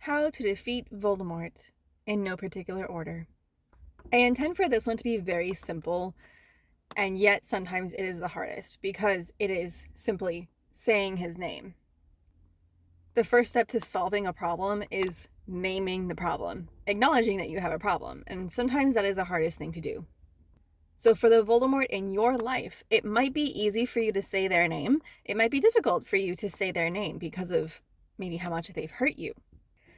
How to defeat Voldemort in no particular order. I intend for this one to be very simple, and yet sometimes it is the hardest because it is simply saying his name. The first step to solving a problem is naming the problem, acknowledging that you have a problem, and sometimes that is the hardest thing to do. So for the Voldemort in your life, it might be easy for you to say their name. It might be difficult for you to say their name because of maybe how much they've hurt you.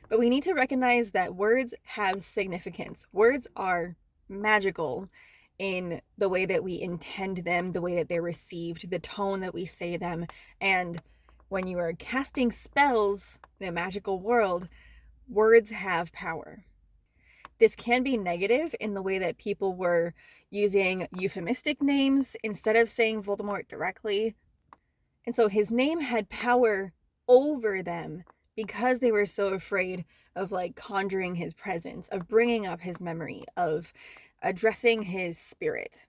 But we need to recognize that words have significance. Words are magical in the way that we intend them, the way that they're received, the tone that we say them. And when you are casting spells in a magical world, words have power. This can be negative in the way that people were using euphemistic names instead of saying Voldemort directly. And so his name had power over them because they were so afraid of conjuring his presence, of bringing up his memory, of addressing his spirit.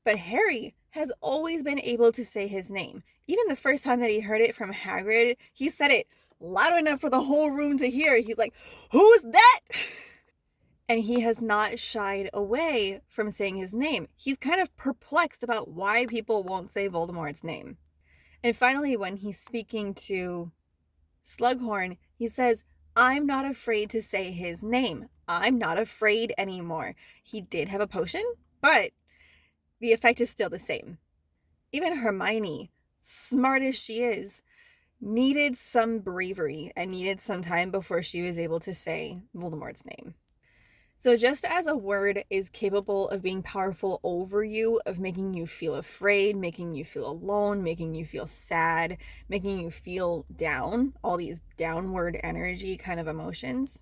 But Harry has always been able to say his name. Even the first time that he heard it from Hagrid, he said it loud enough for the whole room to hear. He's like, "Who's that?" And he has not shied away from saying his name. He's kind of perplexed about why people won't say Voldemort's name. And finally, when he's speaking to Slughorn, he says, "I'm not afraid to say his name. I'm not afraid anymore." He did have a potion, but the effect is still the same. Even Hermione, smart as she is, needed some bravery and needed some time before she was able to say Voldemort's name. So just as a word is capable of being powerful over you, of making you feel afraid, making you feel alone, making you feel sad, making you feel down, all these downward energy kind of emotions,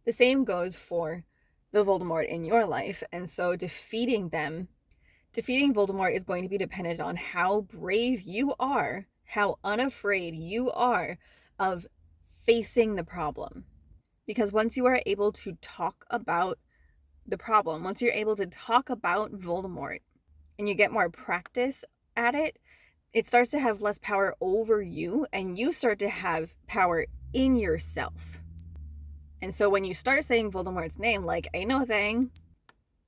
the same goes for the Voldemort in your life. And so defeating Voldemort is going to be dependent on how brave you are, how unafraid you are of facing the problem. Because once you are able to talk about the problem, once you're able to talk about Voldemort and you get more practice at it, it starts to have less power over you and you start to have power in yourself. And so when you start saying Voldemort's name, like, ain't no thing,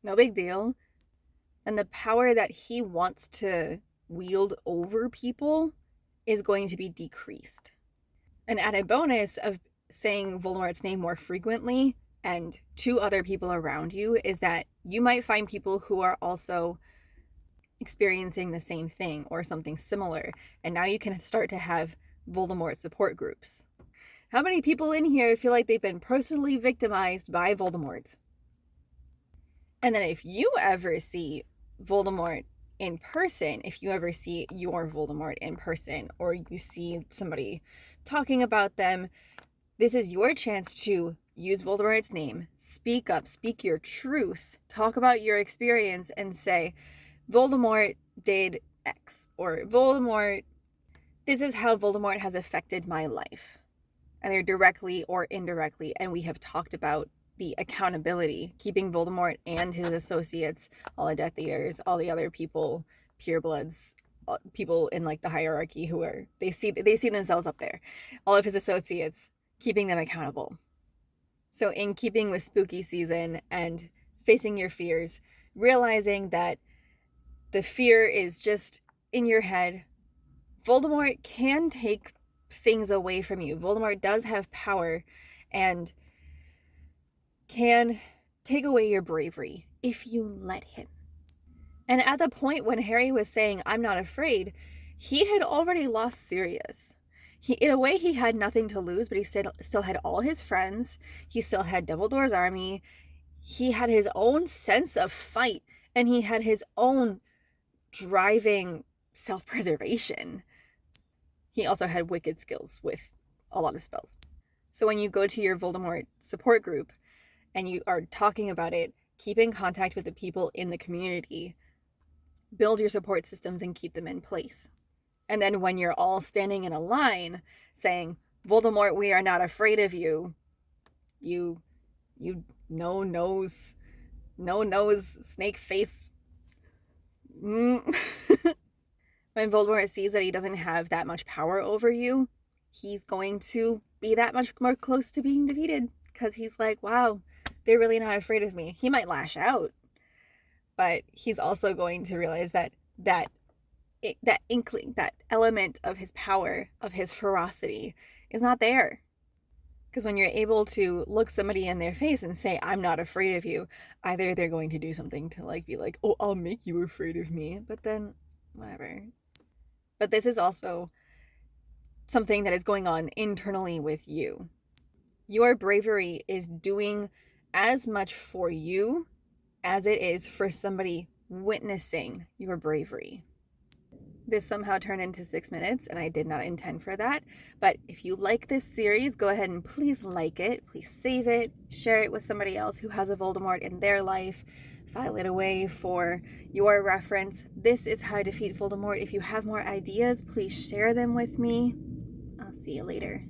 no big deal, then the power that he wants to wield over people is going to be decreased. An added bonus of saying Voldemort's name more frequently and to other people around you is that you might find people who are also experiencing the same thing or something similar. And now you can start to have Voldemort support groups. How many people in here feel like they've been personally victimized by Voldemort? And then if you ever see Voldemort in person, if you ever see your Voldemort in person, or you see somebody talking about them, this is your chance to use Voldemort's name, speak up, speak your truth, talk about your experience and say, Voldemort did X, or Voldemort, this is how Voldemort has affected my life, either directly or indirectly. And we have talked about the accountability, keeping Voldemort and his associates, all the Death Eaters, all the other people, purebloods, people in the hierarchy who are, they see themselves up there, all of his associates, keeping them accountable. So in keeping with spooky season and facing your fears, realizing that the fear is just in your head, Voldemort can take things away from you. Voldemort does have power and can take away your bravery if you let him. And at the point when Harry was saying, "I'm not afraid," he had already lost Sirius. In a way, he had nothing to lose, but he still had all his friends. He still had Dumbledore's army. He had his own sense of fight, and he had his own driving self-preservation. He also had wicked skills with a lot of spells. So when you go to your Voldemort support group and you are talking about it, keep in contact with the people in the community, build your support systems and keep them in place. And then when you're all standing in a line saying, "Voldemort, we are not afraid of you," you no nose, snake face. When Voldemort sees that he doesn't have that much power over you, he's going to be that much more close to being defeated, because he's like, wow, they're really not afraid of me. He might lash out, but he's also going to realize that inkling, that element of his power, of his ferocity, is not there. Because when you're able to look somebody in their face and say, I'm not afraid of you, either they're going to do something to like be like, oh, I'll make you afraid of me, but then whatever. But this is also something that is going on internally with you. Your bravery is doing as much for you as it is for somebody witnessing your bravery. This somehow turned into 6 minutes, and I did not intend for that. But if you like this series, go ahead and please like it. Please save it. Share it with somebody else who has a Voldemort in their life. File it away for your reference. This is how I defeat Voldemort. If you have more ideas, please share them with me. I'll see you later.